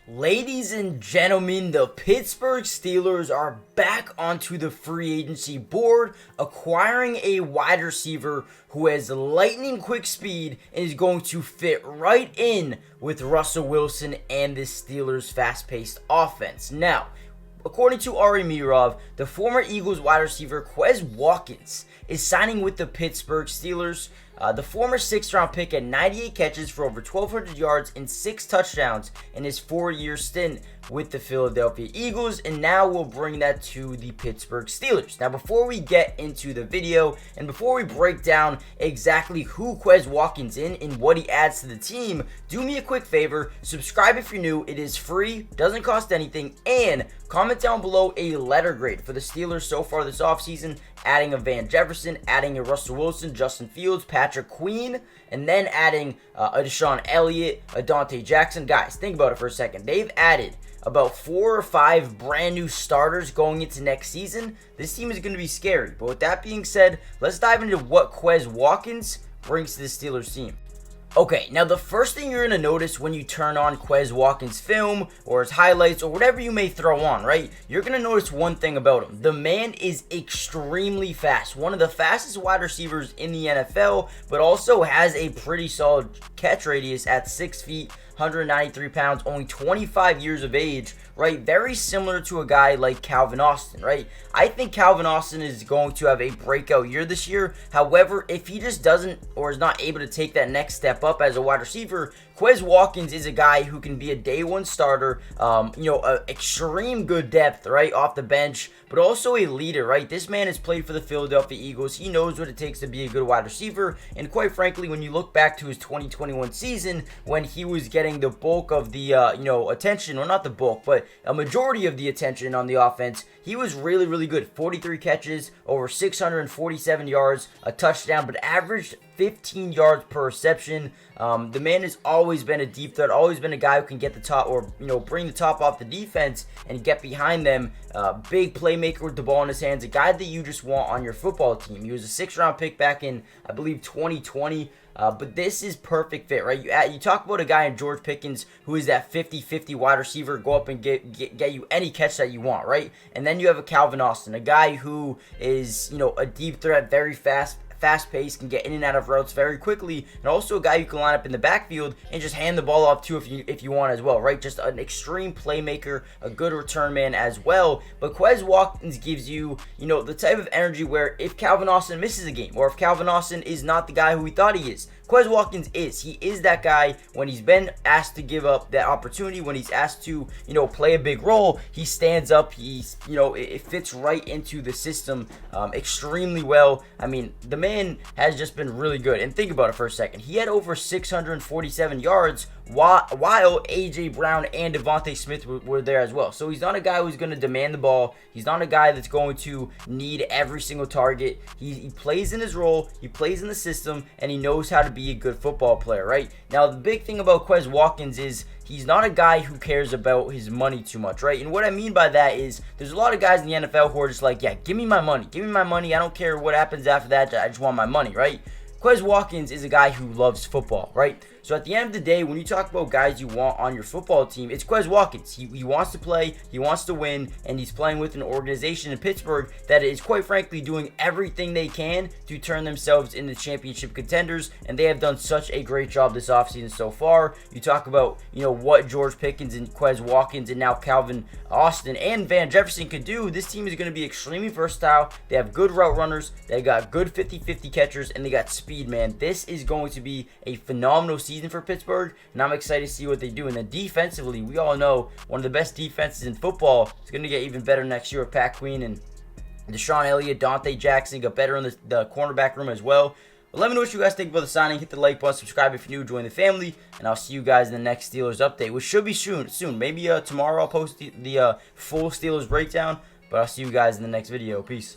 Ladies and gentlemen, the Pittsburgh Steelers are back onto the free agency board, acquiring a wide receiver who has lightning quick speed and is going to fit right in with Russell Wilson and the Steelers' fast-paced offense. Now, according to Ari Mirov, the former Eagles wide receiver Quez Watkins is signing with the Pittsburgh Steelers. The former 6th-round pick had 98 catches for over 1,200 yards and 6 touchdowns in his 4-year stint with the Philadelphia Eagles, and now we'll bring that to the Pittsburgh Steelers. Now, before we get into the video and before we break down exactly who Quez Watkins is and what he adds to the team, do me a quick favor, subscribe if you're new. It is free, doesn't cost anything, and comment down below a letter grade for the Steelers so far this offseason, adding a Van Jefferson, adding a Russell Wilson, Justin Fields, Patrick Queen, and then adding a Deshaun Elliott, a Dante Jackson. Guys, think about it for a second. They've added about 4 or 5 brand new starters going into next season. This team is going to be scary. But with that being said, let's dive into what Quez Watkins brings to the Steelers team. Okay, now the first thing you're going to notice when you turn on Quez Watkins' film or his highlights or whatever you may throw on, right? You're going to notice one thing about him. The man is extremely fast. One of the fastest wide receivers in the NFL, but also has a pretty solid catch radius at 6 feet, 193 pounds, only 25 years of age, right? Very similar to a guy like Calvin Austin, right? I think Calvin Austin is going to have a breakout year this year. However, if he just doesn't or is not able to take that next step up as a wide receiver, Quez Watkins is a guy who can be a day one starter, extreme good depth, right, off the bench, but also a leader, right? This man has played for the Philadelphia Eagles. He knows what it takes to be a good wide receiver, and quite frankly, when you look back to his 2021 season, when he was getting the bulk of the, attention, or not the bulk, but a majority of the attention on the offense, he was really, really good. 43 catches, over 647 yards, a touchdown, but averaged 15 yards per reception. The man has always been a deep threat, always been a guy who can get the top, or bring the top off the defense and get behind them. Big playmaker with the ball in his hands, a guy that you just want on your football team. He was a 6th-round pick back in, I believe, 2020. But this is perfect fit, right? You talk about a guy in George Pickens who is that 50-50 wide receiver, go up and get you any catch that you want, right? And then you have a Calvin Austin, a guy who is, a deep threat, very fast-paced, can get in and out of routes very quickly, and also a guy you can line up in the backfield and just hand the ball off to if you want as well, right? Just an extreme playmaker, a good return man as well. But Quez Watkins gives you, the type of energy where if Calvin Austin misses a game, or if Calvin Austin is not the guy who we thought he is, Quez Watkins is. He is that guy when he's been asked to give up that opportunity, when he's asked to, play a big role, he stands up. He's, it fits right into the system extremely well. I mean, the man has just been really good. And think about it for a second. He had over 647 yards while A.J. Brown and Devontae Smith were there as well. So he's not a guy who's going to demand the ball. He's not a guy that's going to need every single target. He plays in his role, he plays in the system, and he knows how to be a good football player, right? Now, the big thing about Quez Watkins is he's not a guy who cares about his money too much, right? And what I mean by that is there's a lot of guys in the NFL who are just like, yeah, give me my money. Give me my money. I don't care what happens after that. I just want my money, right? Quez Watkins is a guy who loves football, right? So at the end of the day, when you talk about guys you want on your football team, it's Quez Watkins. He wants to play, he wants to win, and he's playing with an organization in Pittsburgh that is quite frankly doing everything they can to turn themselves into championship contenders, and they have done such a great job this offseason so far. You talk about, what George Pickens and Quez Watkins and now Calvin Austin and Van Jefferson could do. This team is going to be extremely versatile. They have good route runners, they got good 50-50 catchers, and they got speed, man. This is going to be a phenomenal season for Pittsburgh, and I'm excited to see what they do. And then defensively, we all know one of the best defenses in football is going to get even better next year with Pat Queen and Deshaun Elliott, Dante Jackson got better in the cornerback room as well. But let me know what you guys think about the signing. Hit the like button, subscribe if you're new, join the family, and I'll see you guys in the next Steelers update, which should be soon. Maybe tomorrow I'll post the full Steelers breakdown, but I'll see you guys in the next video. Peace.